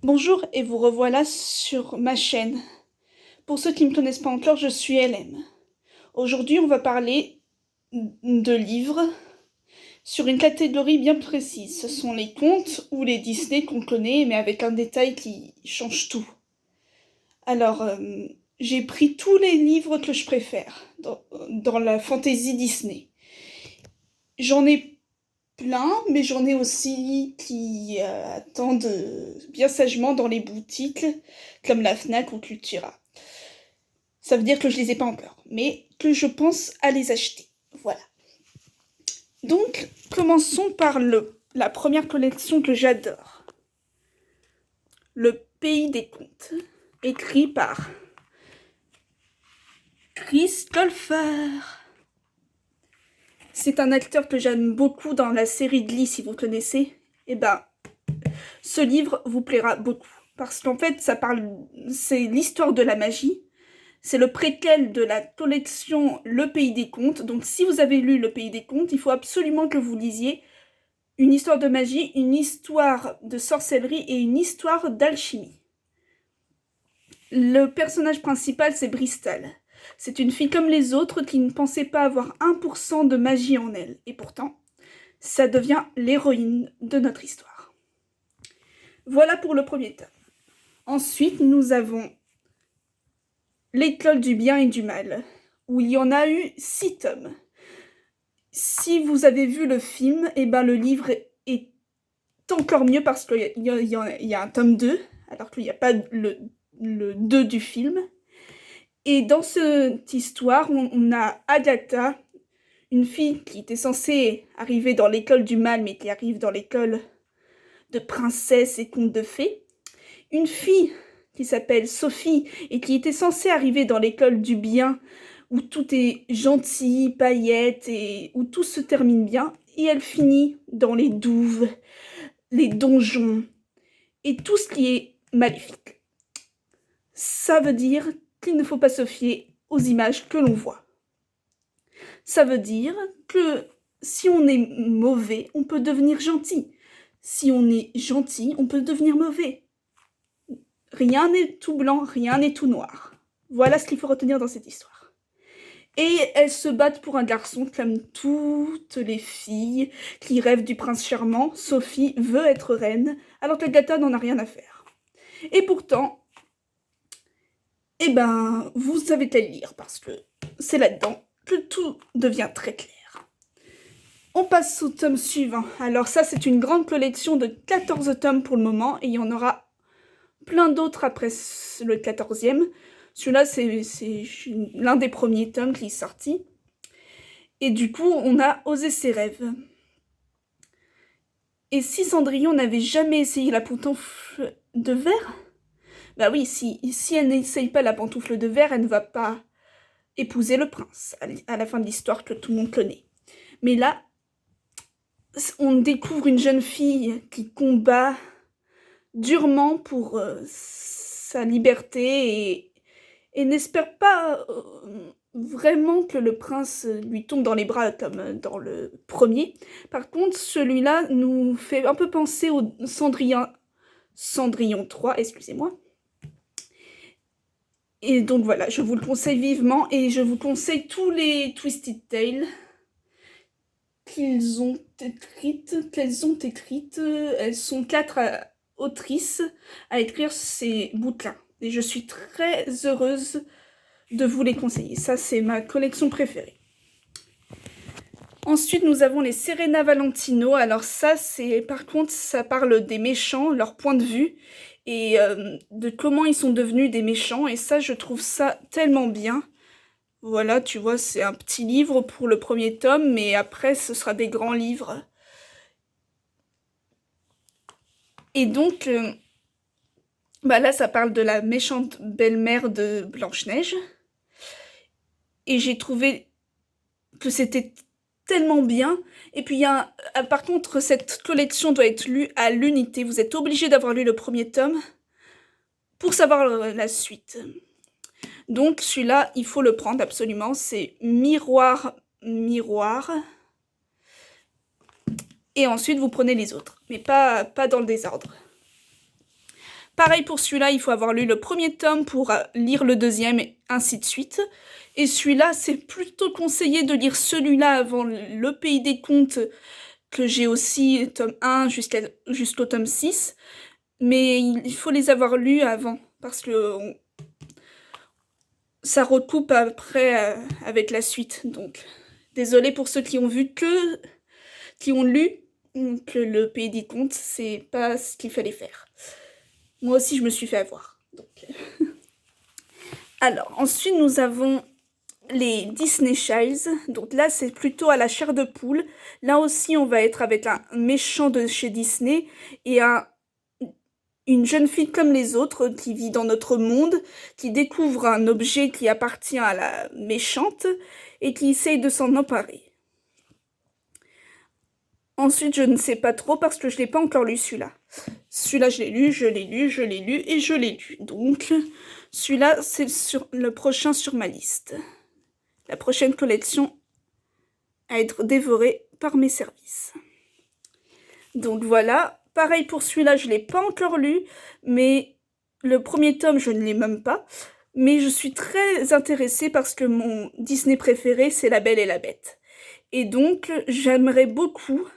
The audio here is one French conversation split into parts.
Bonjour et vous revoilà sur ma chaîne. Pour ceux qui ne me connaissent pas encore, je suis LM. Aujourd'hui, on va parler de livres sur une catégorie bien précise. Ce sont les contes ou les Disney qu'on connaît, mais avec un détail qui change tout. Alors, j'ai pris tous les livres que je préfère dans la fantasy Disney. J'en ai plein, mais j'en ai aussi qui attendent bien sagement dans les boutiques, comme la Fnac ou Cultura. Ça veut dire que je les ai pas encore, mais que je pense à les acheter. Voilà. Donc, commençons par la première collection que j'adore. Le Pays des Contes, écrit par Chris Colfer. C'est un acteur que j'aime beaucoup dans la série Glee, si vous connaissez. Eh ben, ce livre vous plaira beaucoup. Parce qu'en fait, c'est l'histoire de la magie. C'est le préquel de la collection Le Pays des Contes. Donc si vous avez lu Le Pays des Contes, il faut absolument que vous lisiez une histoire de magie, une histoire de sorcellerie et une histoire d'alchimie. Le personnage principal, c'est Bristol. C'est une fille comme les autres qui ne pensait pas avoir 1% de magie en elle. Et pourtant, ça devient l'héroïne de notre histoire. Voilà pour le premier tome. Ensuite, nous avons L'école du bien et du mal, où il y en a eu 6 tomes. Si vous avez vu le film, eh ben le livre est encore mieux parce qu'il y a un tome 2, alors qu'il n'y a pas le 2 du film. Et dans cette histoire, on a Agatha, une fille qui était censée arriver dans l'école du mal, mais qui arrive dans l'école de princesses et contes de fées. Une fille qui s'appelle Sophie et qui était censée arriver dans l'école du bien, où tout est gentil, paillettes, et où tout se termine bien, et elle finit dans les douves, les donjons, et tout ce qui est maléfique. Ça veut dire qu'il ne faut pas se fier aux images que l'on voit. Ça veut dire que si on est mauvais, on peut devenir gentil. Si on est gentil, on peut devenir mauvais. Rien n'est tout blanc, rien n'est tout noir. Voilà ce qu'il faut retenir dans cette histoire. Et elles se battent pour un garçon comme toutes les filles qui rêvent du prince charmant. Sophie veut être reine, alors qu'Agatha n'en a rien à faire. Et pourtant, eh ben, vous savez qu'à lire, parce que c'est là-dedans que tout devient très clair. On passe au tome suivant. Alors ça, c'est une grande collection de 14 tomes pour le moment, et il y en aura plein d'autres après le 14e. Celui-là, c'est l'un des premiers tomes qui est sorti. Et du coup, on a Osé ses rêves. Et si Cendrillon n'avait jamais essayé la pantoufle de verre, bah oui, si elle n'essaye pas la pantoufle de verre, elle ne va pas épouser le prince, à la fin de l'histoire que tout le monde connaît. Mais là, on découvre une jeune fille qui combat durement pour sa liberté et n'espère pas vraiment que le prince lui tombe dans les bras comme dans le premier. Par contre, celui-là nous fait un peu penser au Cendrillon 3, excusez-moi. Et donc voilà, je vous le conseille vivement et je vous conseille tous les Twisted Tales qu'elles ont écrites. Elles sont 4 autrices à écrire ces bouquins. Et je suis très heureuse de vous les conseiller. Ça, c'est ma collection préférée. Ensuite, nous avons les Serena Valentino. Alors ça, par contre, ça parle des méchants, leur point de vue, et de comment ils sont devenus des méchants. Et ça, je trouve ça tellement bien. Voilà, tu vois, c'est un petit livre pour le premier tome, mais après, ce sera des grands livres. Et donc, là, ça parle de la méchante belle-mère de Blanche-Neige. Et j'ai trouvé que c'était tellement bien. Et puis, par contre, cette collection doit être lue à l'unité. Vous êtes obligé d'avoir lu le premier tome pour savoir la suite. Donc, celui-là, il faut le prendre absolument. C'est Miroir, Miroir. Et ensuite, vous prenez les autres. Mais pas dans le désordre. Pareil pour celui-là, il faut avoir lu le premier tome pour lire le deuxième, et ainsi de suite. Et celui-là, c'est plutôt conseillé de lire celui-là avant Le Pays des Contes, que j'ai aussi, tome 1 jusqu'au tome 6. Mais il faut les avoir lus avant, parce que ça recoupe après avec la suite. Donc, désolé pour ceux qui ont lu que Le Pays des Contes, c'est pas ce qu'il fallait faire. Moi aussi, je me suis fait avoir. Donc. Alors, ensuite, nous avons les Disney Childs. Donc là, c'est plutôt à la chair de poule. Là aussi, on va être avec un méchant de chez Disney et une jeune fille comme les autres qui vit dans notre monde, qui découvre un objet qui appartient à la méchante et qui essaye de s'en emparer. Ensuite, je ne sais pas trop parce que je l'ai pas encore lu celui-là. Celui-là, je l'ai lu, je l'ai lu, je l'ai lu et je l'ai lu. Donc, celui-là, c'est le prochain sur ma liste. La prochaine collection à être dévorée par mes services. Donc voilà. Pareil pour celui-là, je ne l'ai pas encore lu, mais le premier tome, je ne l'ai même pas. Mais je suis très intéressée parce que mon Disney préféré, c'est La Belle et la Bête. Et donc, j'aimerais beaucoup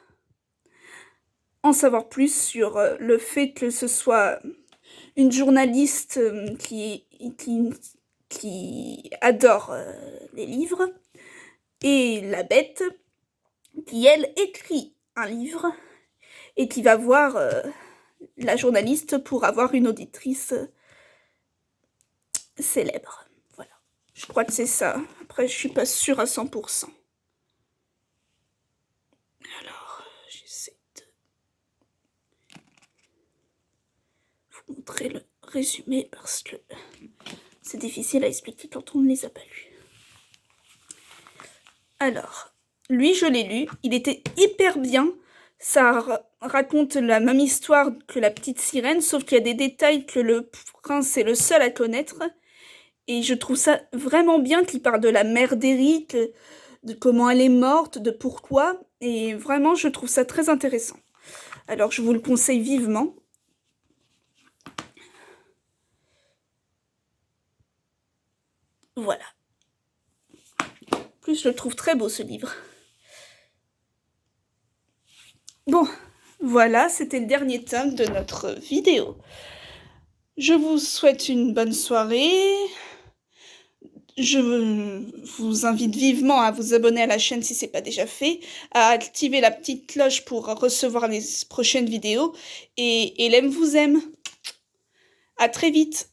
en savoir plus sur le fait que ce soit une journaliste qui adore les livres, et la bête qui, elle, écrit un livre et qui va voir la journaliste pour avoir une auditrice célèbre. Voilà. Je crois que c'est ça. Après, je suis pas sûre à 100%. Alors, j'essaie de vous montrer le résumé parce que c'est difficile à expliquer quand on ne les a pas lus. Alors, lui, je l'ai lu. Il était hyper bien. Ça raconte la même histoire que La Petite Sirène, sauf qu'il y a des détails que le prince est le seul à connaître. Et je trouve ça vraiment bien qu'il parle de la mère d'Eric, de comment elle est morte, de pourquoi. Et vraiment, je trouve ça très intéressant. Alors, je vous le conseille vivement. Voilà. En plus, je le trouve très beau, ce livre. Bon, voilà, c'était le dernier tome de notre vidéo. Je vous souhaite une bonne soirée. Je vous invite vivement à vous abonner à la chaîne si ce n'est pas déjà fait, à activer la petite cloche pour recevoir les prochaines vidéos, et l'aime vous aime. À très vite.